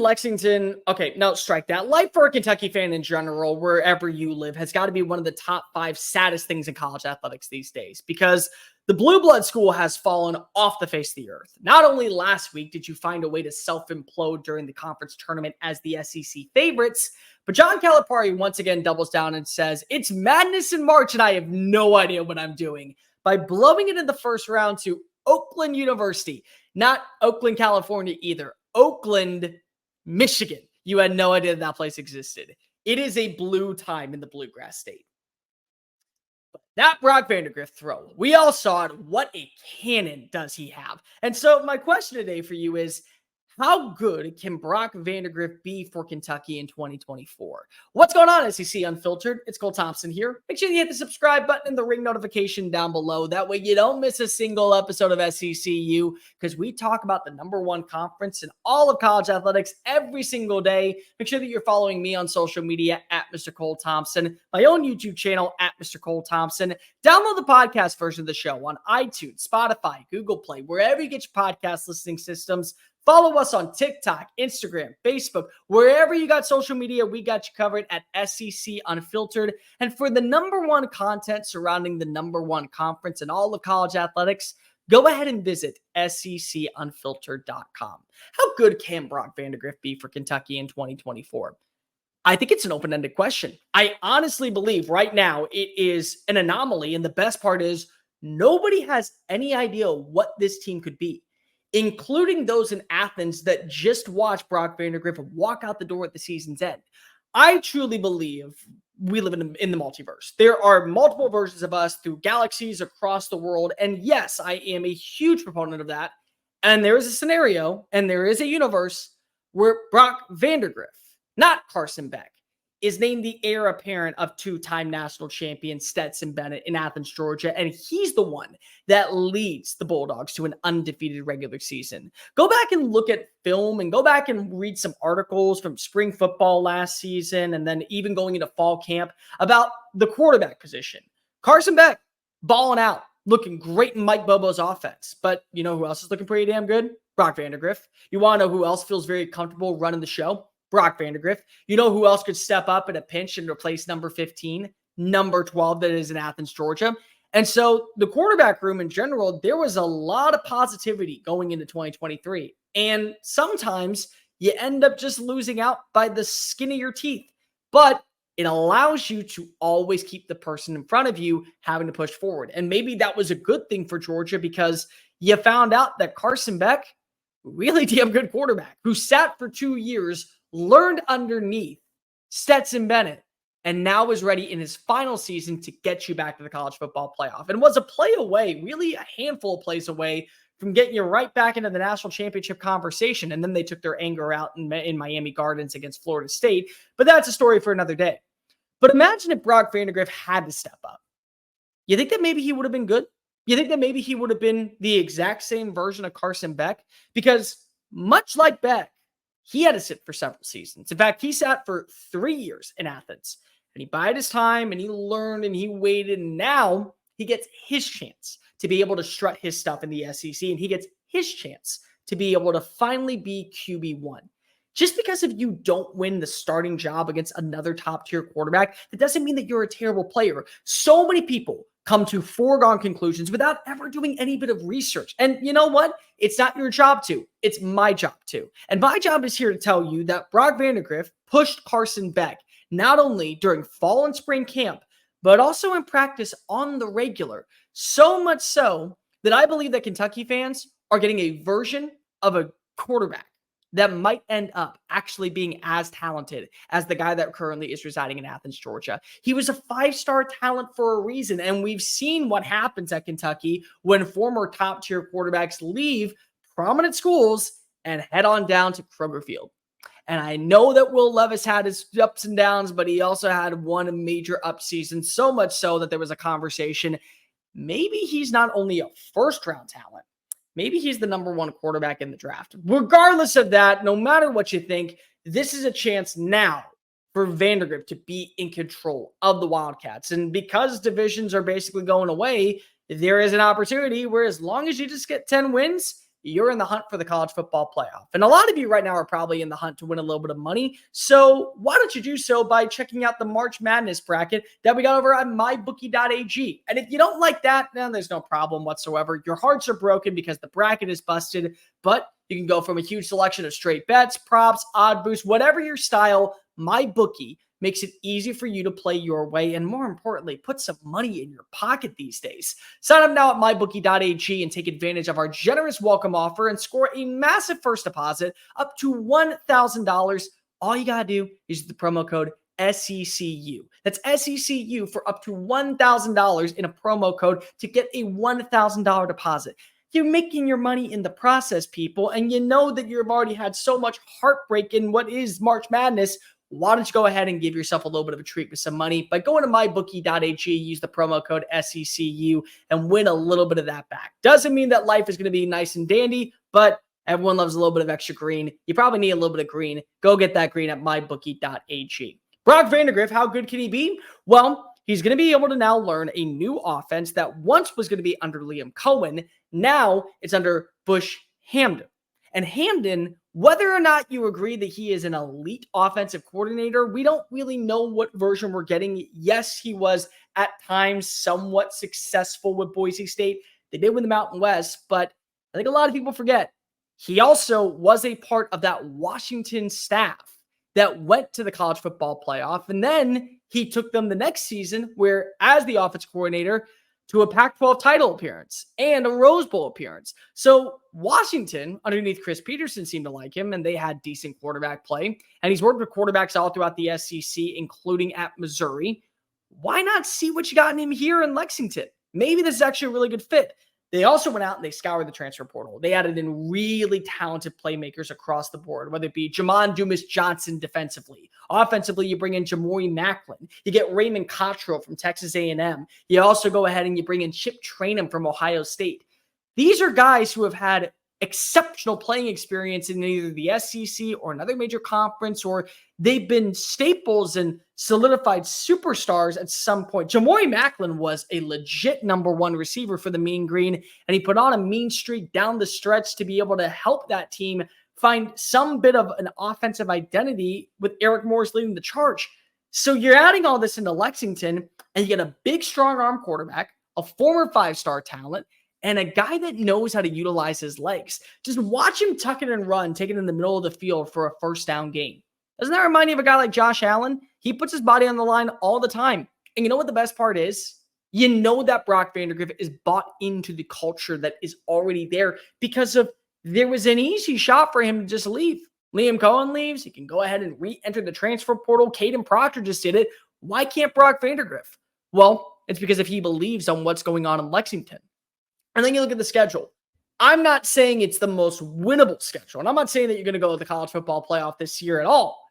in Lexington, okay, no, strike that. Life for a Kentucky fan in general, wherever you live, has got to be one of the top 5 saddest things in college athletics these days because the blue blood school has fallen off the face of the earth. Not only last week did you find a way to self-implode during the conference tournament as the SEC favorites, but John Calipari once again doubles down and says, it's madness in March and I have no idea what I'm doing by blowing it in the first round to Oakland University, not Oakland, California either. Oakland, Michigan. You had no idea that place existed. It is a blue time in the Bluegrass State. But that Brock Vandergriff throw, we all saw it. What a cannon does he have? And so my question today for you is, how good can Brock Vandagriff be for Kentucky in 2024? What's going on, SEC Unfiltered? It's Cole Thompson here. Make sure you hit the subscribe button and the ring notification down below. That way you don't miss a single episode of SECU because we talk about the #1 conference in all of college athletics every single day. Make sure that you're following me on social media at Mr. Cole Thompson, my own YouTube channel at Mr. Cole Thompson. Download the podcast version of the show on iTunes, Spotify, Google Play, wherever you get your podcast listening systems. Follow us on TikTok, Instagram, Facebook, wherever you got social media, we got you covered at SEC Unfiltered. And for the #1 content surrounding the #1 conference and all of college athletics, go ahead and visit secunfiltered.com. How good can Brock Vandagriff be for Kentucky in 2024? I think it's an open-ended question. I honestly believe right now it is an anomaly. And the best part is nobody has any idea what this team could be, including those in Athens that just watched Brock Vandagriff walk out the door at the season's end. I truly believe we live in the multiverse. There are multiple versions of us through galaxies across the world. And yes, I am a huge proponent of that. And there is a scenario and there is a universe where Brock Vandagriff, not Carson Beck, is named the heir apparent of 2-time national champion Stetson Bennett in Athens, Georgia, and he's the one that leads the Bulldogs to an undefeated regular season. Go back and look at film and go back and read some articles from spring football last season and then even going into fall camp about the quarterback position. Carson Beck, balling out, looking great in Mike Bobo's offense. But you know who else is looking pretty damn good? Brock Vandagriff. You want to know who else feels very comfortable running the show? Brock Vandagriff. You know who else could step up in a pinch and replace number 15, number 12 that is in Athens, Georgia? And so the quarterback room in general, there was a lot of positivity going into 2023. And sometimes you end up just losing out by the skin of your teeth. But it allows you to always keep the person in front of you having to push forward. And maybe that was a good thing for Georgia because you found out that Carson Beck, really damn good quarterback, who sat for 2 years, learned underneath Stetson Bennett, and now is ready in his final season to get you back to the college football playoff. And was a play away, really a handful of plays away from getting you right back into the national championship conversation. And then they took their anger out in Miami Gardens against Florida State. But that's a story for another day. But imagine if Brock Vandagriff had to step up. You think that maybe he would have been good? You think that maybe he would have been the exact same version of Carson Beck? Because much like Beck, he had to sit for several seasons. In fact, he sat for 3 years in Athens. And he bided his time and he learned and he waited. And now he gets his chance to be able to strut his stuff in the SEC. And he gets his chance to be able to finally be QB1. Just because if you don't win the starting job against another top-tier quarterback, that doesn't mean that you're a terrible player. So many people come to foregone conclusions without ever doing any bit of research. And you know what? It's not your job to. It's my job to. And my job is here to tell you that Brock Vandagriff pushed Carson Beck not only during fall and spring camp, but also in practice on the regular. So much so that I believe that Kentucky fans are getting a version of a quarterback that might end up actually being as talented as the guy that currently is residing in Athens, Georgia. He was a 5-star talent for a reason, and we've seen what happens at Kentucky when former top-tier quarterbacks leave prominent schools and head on down to Kroger Field. And I know that Will Levis had his ups and downs, but he also had one major up season, so much so that there was a conversation. Maybe he's not only a first-round talent, maybe he's the #1 quarterback in the draft. Regardless of that, no matter what you think, this is a chance now for Vandergriff to be in control of the Wildcats. And because divisions are basically going away, there is an opportunity where as long as you just get 10 wins, you're in the hunt for the college football playoff. And a lot of you right now are probably in the hunt to win a little bit of money. So why don't you do so by checking out the March Madness bracket that we got over on MyBookie.ag. And if you don't like that, then there's no problem whatsoever. Your hearts are broken because the bracket is busted, but you can go from a huge selection of straight bets, props, odd boosts, whatever your style. MyBookie makes it easy for you to play your way and, more importantly, put some money in your pocket these days. Sign up now at mybookie.ag and take advantage of our generous welcome offer and score a massive first deposit up to $1,000. All you got to do is use the promo code SECU. That's SECU for up to $1,000 in a promo code to get a $1,000 deposit. You're making your money in the process, people, and you know that you've already had so much heartbreak in what is March Madness. Why don't you go ahead and give yourself a little bit of a treat with some money by going to mybookie.ag, use the promo code SECU, and win a little bit of that back. Doesn't mean that life is going to be nice and dandy, but everyone loves a little bit of extra green. You probably need a little bit of green. Go get that green at mybookie.ag. Brock Vandagriff, how good can he be? Well, he's going to be able to now learn a new offense that once was going to be under Liam Cohen. Now it's under Bush Hamdan. And Hamdan, whether or not you agree that he is an elite offensive coordinator, we don't really know what version we're getting. Yes, he was at times somewhat successful with Boise State. They did win the Mountain West, but I think a lot of people forget he also was a part of that Washington staff that went to the college football playoff. And then he took them the next season where, as the offensive coordinator, to a Pac-12 title appearance and a Rose Bowl appearance. So Washington, underneath Chris Peterson, seemed to like him, and they had decent quarterback play. And he's worked with quarterbacks all throughout the SEC, including at Missouri. Why not see what you got in him here in Lexington? Maybe this is actually a really good fit. They also went out and they scoured the transfer portal. They added in really talented playmakers across the board, whether it be Jamon Dumas-Johnson defensively. Offensively, you bring in Jamori Macklin. You get Raymond Cottrell from Texas A&M. You also go ahead and you bring in Chip Trainum from Ohio State. These are guys who have had exceptional playing experience in either the SEC or another major conference, or they've been staples and solidified superstars at some point. Jamori Macklin was a legit number one receiver for the Mean Green, and he put on a mean streak down the stretch to be able to help that team find some bit of an offensive identity with Eric Morris leading the charge. So you're adding all this into Lexington, and you get a big, strong arm quarterback, a former five-star talent, and a guy that knows how to utilize his legs. Just watch him tuck it and run, take it in the middle of the field for a first down gain. Doesn't that remind you of a guy like Josh Allen? He puts his body on the line all the time. And you know what the best part is? You know that Brock Vandagriff is bought into the culture that is already there because of there was an easy shot for him to just leave. Liam Cohen leaves. He can go ahead and re-enter the transfer portal. Caden Proctor just did it. Why can't Brock Vandagriff? Well, it's because if he believes on what's going on in Lexington. And then you look at the schedule. I'm not saying it's the most winnable schedule. And I'm not saying that you're going to go to the college football playoff this year at all.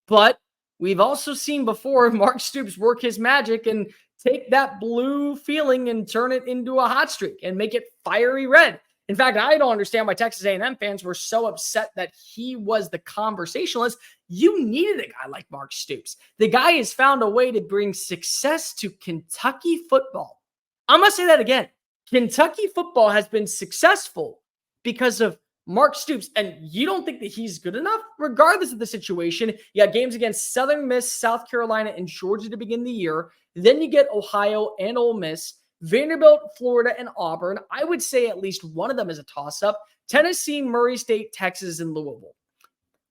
But we've also seen before Mark Stoops work his magic and take that blue feeling and turn it into a hot streak and make it fiery red. In fact, I don't understand why Texas A&M fans were so upset that he was the conversationalist. You needed a guy like Mark Stoops. The guy has found a way to bring success to Kentucky football. I'm going to say that again. Kentucky football has been successful because of Mark Stoops, and you don't think that he's good enough? Regardless of the situation, you got games against Southern Miss, South Carolina, and Georgia to begin the year. Then you get Ohio and Ole Miss, Vanderbilt, Florida, and Auburn. I would say at least one of them is a toss-up. Tennessee, Murray State, Texas, and Louisville.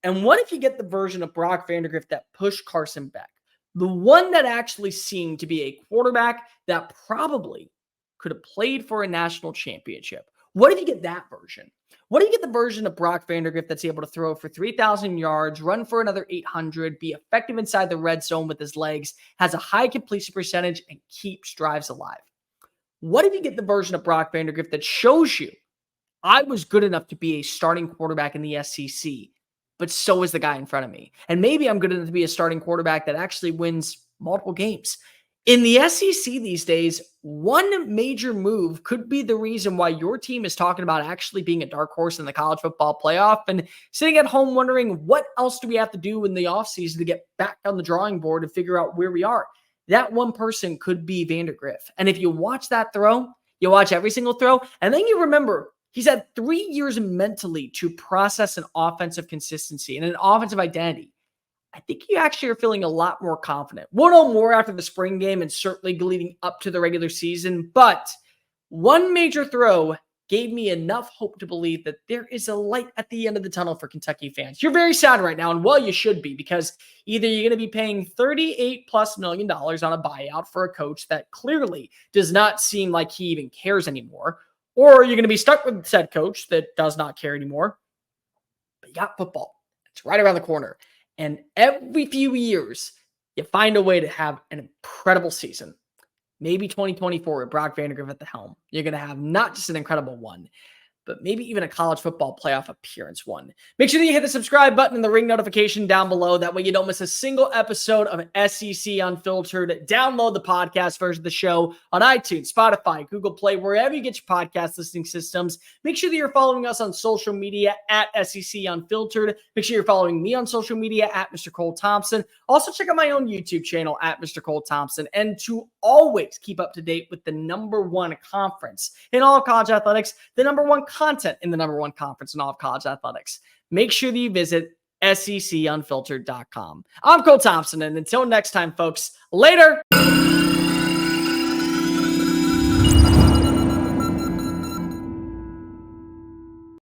And what if you get the version of Brock Vandagriff that pushed Carson Beck? The one that actually seemed to be a quarterback that probably could have played for a national championship. What if you get that version? What if you get the version of Brock Vandagriff that's able to throw for 3,000 yards, run for another 800, be effective inside the red zone with his legs, has a high completion percentage, and keeps drives alive? What if you get the version of Brock Vandagriff that shows you, I was good enough to be a starting quarterback in the SEC, but so is the guy in front of me. And maybe I'm good enough to be a starting quarterback that actually wins multiple games. In the SEC these days, one major move could be the reason why your team is talking about actually being a dark horse in the college football playoff and sitting at home wondering, what else do we have to do in the offseason to get back on the drawing board and figure out where we are? That one person could be Vandergriff. And if you watch that throw, you watch every single throw, and then you remember He's had 3 years mentally to process an offensive consistency and an offensive identity. I think you actually are feeling a lot more confident. We'll know more after the spring game and certainly leading up to the regular season, but one major throw gave me enough hope to believe that there is a light at the end of the tunnel for Kentucky fans. You're very sad right now, and well, you should be, because either you're going to be paying $38+ million on a buyout for a coach that clearly does not seem like he even cares anymore, or you're going to be stuck with said coach that does not care anymore. But you got football. It's right around the corner. And every few years, you find a way to have an incredible season. Maybe 2024 with Brock Vandergriff at the helm. You're going to have not just an incredible one, but maybe even a college football playoff appearance one. Make sure that you hit the subscribe button and the ring notification down below. That way you don't miss a single episode of SEC Unfiltered. Download the podcast version of the show on iTunes, Spotify, Google Play, wherever you get your podcast listening systems. Make sure that you're following us on social media at SEC Unfiltered. Make sure you're following me on social media at Mr. Cole Thompson. Also check out my own YouTube channel at Mr. Cole Thompson. And to always keep up to date with the #1 conference in all of college athletics, the #1 content in the #1 conference in all of college athletics, make sure that you visit secunfiltered.com. I'm Cole Thompson, and until next time, folks, later.